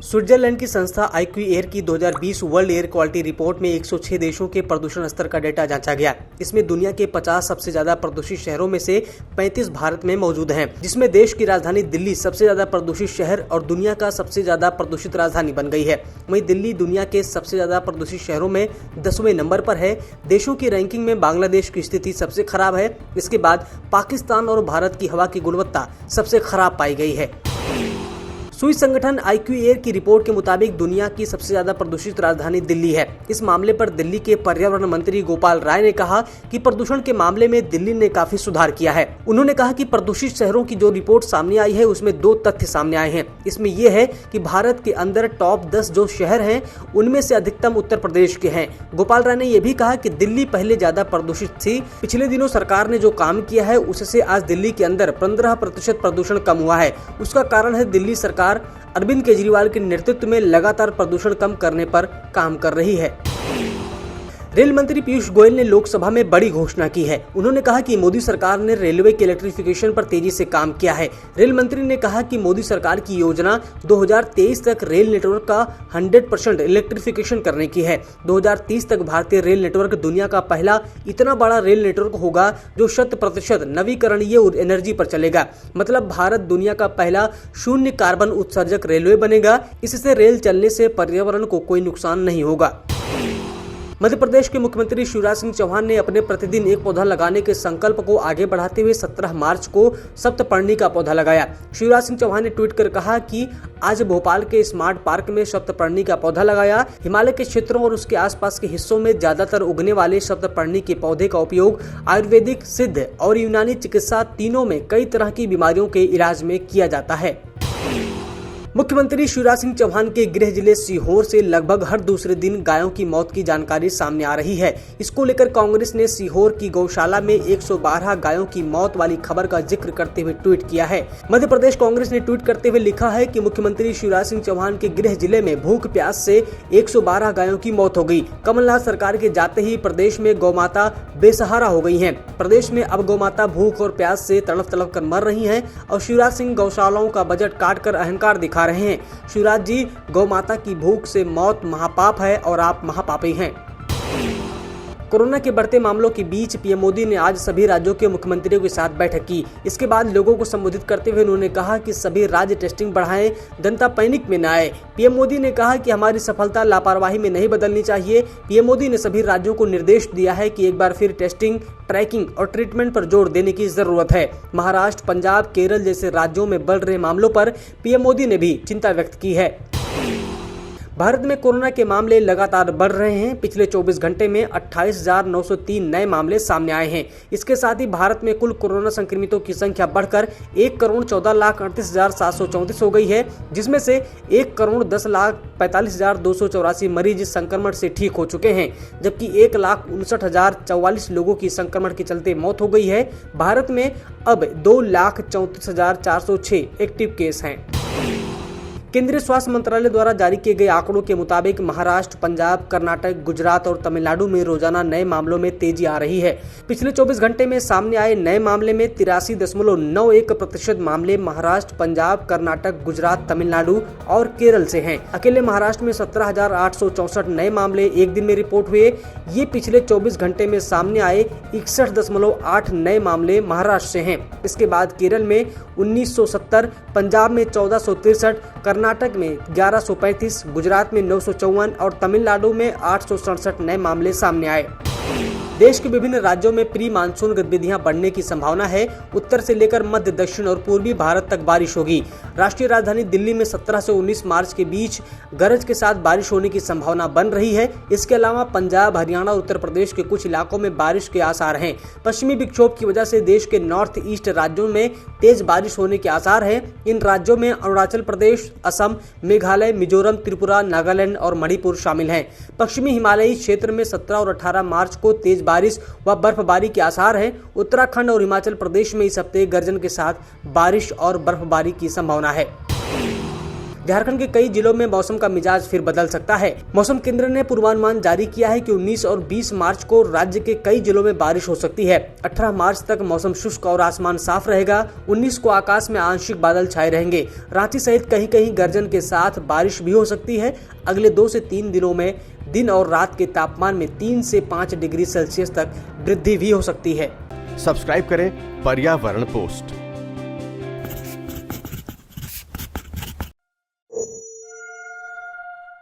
Switzerland की संस्था IQ air की 2020 वर्ल्ड एयर क्वालिटी रिपोर्ट में 106 देशों के प्रदूषण स्तर का डेटा जांचा गया। इसमें दुनिया के 50 सबसे ज्यादा प्रदूषित शहरों में से 35 भारत में मौजूद हैं, जिसमें देश की राजधानी दिल्ली सबसे ज्यादा प्रदूषित शहर और दुनिया का सबसे ज्यादा प्रदूषित राजधानी बन गई है। वहीं दिल्ली दुनिया के सबसे ज्यादा प्रदूषित शहरों में 10वें नंबर पर है। देशों की रैंकिंग में बांग्लादेश की स्थिति सबसे खराब है। इसके बाद पाकिस्तान और भारत की हवा की गुणवत्ता सबसे खराब पाई गई है। स्विस संगठन IQ एयर की रिपोर्ट के मुताबिक दुनिया की सबसे ज्यादा प्रदूषित राजधानी दिल्ली है। इस मामले पर दिल्ली के पर्यावरण मंत्री गोपाल राय ने कहा कि प्रदूषण के मामले में दिल्ली ने काफी सुधार किया है। उन्होंने कहा कि प्रदूषित शहरों की जो रिपोर्ट सामने आई है उसमें 2 तथ्य सामने आए हैं। इसमें यह है कि भारत के अंदर टॉप 10 जो शहर हैं उनमें से अधिकतम उत्तर प्रदेश के हैं। गोपाल राय ने यह भी कहा कि दिल्ली पहले ज्यादा प्रदूषित थी। पिछले दिनों सरकार ने जो काम किया है उससे आज दिल्ली के अंदर 15% प्रदूषण कम हुआ है। उसका कारण है दिल्ली सरकार अरविंद केजरीवाल के नेतृत्व में लगातार प्रदूषण कम करने पर काम कर रही है। रेल मंत्री पीयूष गोयल ने लोकसभा में बड़ी घोषणा की है। उन्होंने कहा कि मोदी सरकार ने रेलवे के इलेक्ट्रिफिकेशन पर तेजी से काम किया है। रेल मंत्री ने कहा कि मोदी सरकार की योजना 2023 तक रेल नेटवर्क का 100% इलेक्ट्रिफिकेशन करने की है। 2030 तक भारतीय रेल नेटवर्क दुनिया का पहला इतना बड़ा रेल नेटवर्क होगा जो 100% नवीकरणीय एनर्जी पर चलेगा। मतलब भारत दुनिया का पहला शून्य कार्बन उत्सर्जक रेलवे बनेगा। इससे रेल चलने से पर्यावरण को कोई नुकसान नहीं होगा। मध्य प्रदेश के मुख्यमंत्री शिवराज सिंह चौहान ने अपने प्रतिदिन एक पौधा लगाने के संकल्प को आगे बढ़ाते हुए 17 मार्च को सप्तपर्णी का पौधा लगाया। शिवराज सिंह चौहान ने ट्वीट कर कहा कि आज भोपाल के स्मार्ट पार्क में सप्तपर्णी का पौधा लगाया। हिमालय के क्षेत्रों और उसके आसपास के हिस्सों में ज्यादातर उगने वाले सप्तपर्णी के पौधे का उपयोग आयुर्वेदिक, सिद्ध और यूनानी चिकित्सा तीनों में कई तरह की बीमारियों के इलाज में किया जाता है। मुख्यमंत्री शिवराज सिंह चौहान के गृह जिले सीहोर से लगभग हर दूसरे दिन गायों की मौत की जानकारी सामने आ रही है। इसको लेकर कांग्रेस ने सीहोर की गौशाला में 112 गायों की मौत वाली खबर का जिक्र करते हुए ट्वीट किया है। मध्य प्रदेश कांग्रेस ने ट्वीट करते हुए लिखा है कि मुख्यमंत्री शिवराज सिंह चौहान के गृह जिले में भूख प्यास से 112 गायों की मौत हो गई। कमलनाथ सरकार के जाते ही प्रदेश में गौमाता बेसहारा हो गई है। प्रदेश में अब गौमाता भूख और प्यास से तड़प तड़प कर मर रही है और शिवराज सिंह गौशालाओं का बजट काट कर अहंकार दिखा रहे हैं। शिवराज जी, गौमाता की भूख से मौत महापाप है और आप महापापी हैं। कोरोना के बढ़ते मामलों के बीच पीएम मोदी ने आज सभी राज्यों के मुख्यमंत्रियों के साथ बैठक की। इसके बाद लोगों को संबोधित करते हुए उन्होंने कहा कि सभी राज्य टेस्टिंग बढ़ाएं, जनता पैनिक में न आए। पीएम मोदी ने कहा कि हमारी सफलता लापरवाही में नहीं बदलनी चाहिए। पीएम मोदी ने सभी राज्यों को निर्देश दिया है कि एक बार फिर टेस्टिंग, ट्रैकिंग और ट्रीटमेंट पर जोर देने की जरूरत है। महाराष्ट्र, पंजाब, केरल जैसे राज्यों में बढ़ रहे मामलों पर पीएम मोदी ने भी चिंता व्यक्त की है। भारत में कोरोना के मामले लगातार बढ़ रहे हैं। पिछले 24 घंटे में 28,903 नए मामले सामने आए हैं। इसके साथ ही भारत में कुल कोरोना संक्रमितों की संख्या बढ़कर 1,14,38,734 हो गई है, जिसमें से 1,10,45,284 मरीज संक्रमण से ठीक हो चुके हैं, जबकि 1,59,044 लोगों की संक्रमण के चलते मौत हो गई है। भारत में अब 2,34,406 एक्टिव केस हैं। केंद्रीय स्वास्थ्य मंत्रालय द्वारा जारी किए गए आंकड़ों के मुताबिक महाराष्ट्र, पंजाब, कर्नाटक, गुजरात और तमिलनाडु में रोजाना नए मामलों में तेजी आ रही है। पिछले 24 घंटे में सामने आए नए मामले में 83.91% मामले महाराष्ट्र, पंजाब, कर्नाटक, गुजरात, तमिलनाडु और केरल से हैं। अकेले महाराष्ट्र में 17,864 नए मामले एक दिन में रिपोर्ट हुए। ये पिछले 24 घंटे में सामने आए 61.8 नए मामले महाराष्ट्र से हैं। इसके बाद केरल में 1970, पंजाब में 1463, कर्नाटक में 1135, गुजरात में 954 और तमिलनाडु में 867 नए मामले सामने आए। देश के विभिन्न राज्यों में प्री मानसून गतिविधियां बढ़ने की संभावना है। उत्तर से लेकर मध्य, दक्षिण और पूर्वी भारत तक बारिश होगी। राष्ट्रीय राजधानी दिल्ली में 17 से 19 मार्च के बीच गरज के साथ बारिश होने की संभावना बन रही है। इसके अलावा पंजाब, हरियाणा और उत्तर प्रदेश के कुछ इलाकों में बारिश के आसार हैं। पश्चिमी विक्षोभ की वजह से देश के नॉर्थ ईस्ट राज्यों में तेज बारिश होने के आसार हैं। इन राज्यों में अरुणाचल प्रदेश, असम, मेघालय, मिजोरम, त्रिपुरा, नागालैंड और मणिपुर शामिल हैं। पश्चिमी हिमालयी क्षेत्र में 17 और 18 मार्च को तेज बारिश व बर्फबारी के आसार हैं। उत्तराखंड और हिमाचल प्रदेश में इस हफ्ते गर्जन के साथ बारिश और बर्फबारी की संभावना है। झारखंड के कई जिलों में मौसम का मिजाज फिर बदल सकता है। मौसम केंद्र ने पूर्वानुमान जारी किया है कि 19 और 20 मार्च को राज्य के कई जिलों में बारिश हो सकती है। 18 मार्च तक मौसम शुष्क और आसमान साफ रहेगा। 19 को आकाश में आंशिक बादल छाए रहेंगे। रांची सहित कहीं कहीं गर्जन के साथ बारिश भी हो सकती है। अगले 2 से 3 दिनों में दिन और रात के तापमान में 3 से 5 डिग्री सेल्सियस तक वृद्धि भी हो सकती है। सब्सक्राइब करें पर्यावरण पोस्ट।